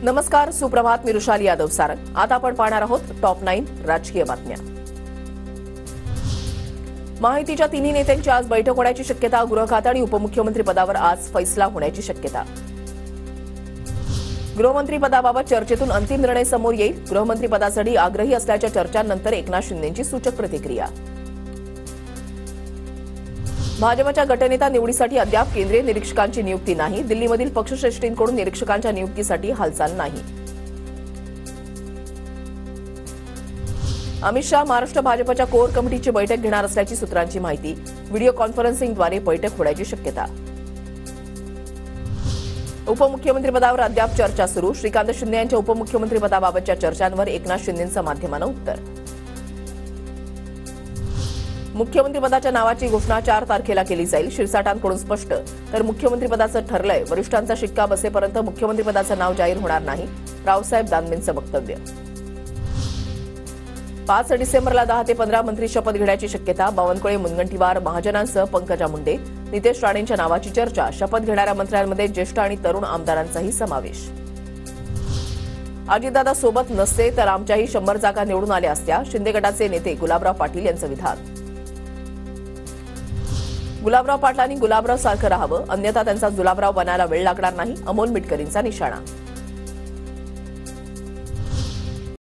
नमस्कार, सुप्रभात. मी रुशाली यादव सारंग. आता आपण पाहणार आहोत टॉप 9 राजकीय बातम्या. महायुतीच्या तिन्ही नेत्यांची आज बैठक होण्याची शक्यता. गृह खाते आणि उपमुख्यमंत्री पदावर आज फैसला होण्याची शक्यता. गृहमंत्री पदाबाबत चर्चेतून अंतिम निर्णय समोर येईल. गृहमंत्री पदासाठी आग्रही असल्याच्या चर्चांनंतर एकनाथ शिंदेंची सूचक प्रतिक्रिया. भाजपच्या गटनेता निवडीसाठी अद्याप केंद्रीय निरीक्षकांची नियुक्ती नाही. दिल्लीमधील पक्षश्रेष्ठींकडून निरीक्षकांच्या नियुक्तीसाठी हालचाल नाही. अमित शहा महाराष्ट्र भाजपच्या कोर कमिटीची बैठक घेणार असल्याची सूत्रांची माहिती. व्हिडिओ कॉन्फरन्सिंगद्वारे बैठक होण्याची शक्यता. उपमुख्यमंत्री पदावर अद्याप चर्चा सुरू. श्रीकांत शिंदे यांच्या उपमुख्यमंत्री पदाबाबतच्या चर्चांवर एकनाथ शिंदेंचं माध्यमानं उत्तर. मुख्यमंत्रीपदाच्या नावाची घोषणा 4 तारखेला केली जाईल. शिरसाटांकडून स्पष्ट. तर मुख्यमंत्रीपदाचं ठरलंय. वरिष्ठांचा शिक्का बसेपर्यंत मुख्यमंत्रीपदाचं नाव जाहीर होणार नाही. रावसाहेब दानवेंचं वक्तव्य. 5 डिसेंबरला 10 ते 15 मंत्री शपथ घेण्याची शक्यता. बावनकुळे, मुनगंटीवार, महाजनांसह पंकजा मुंडे, नितेश राणेंच्या नावाची चर्चा. शपथ घेणाऱ्या मंत्र्यांमध्ये ज्येष्ठ आणि तरुण आमदारांचाही समावेश. अजितदादा सोबत नसते तर आमच्याही 100 जागा निवडून आल्या असत्या. शिंदे गटाचे नेते गुलाबराव पाटील यांचं विधान. गुलाबराव पाटलांनी गुलाबराव सारखं राहावं, अन्यथा त्यांचा जुलाबराव बनायला वेळ लागणार नाही. अमोल मिटकरींचा निशाणा.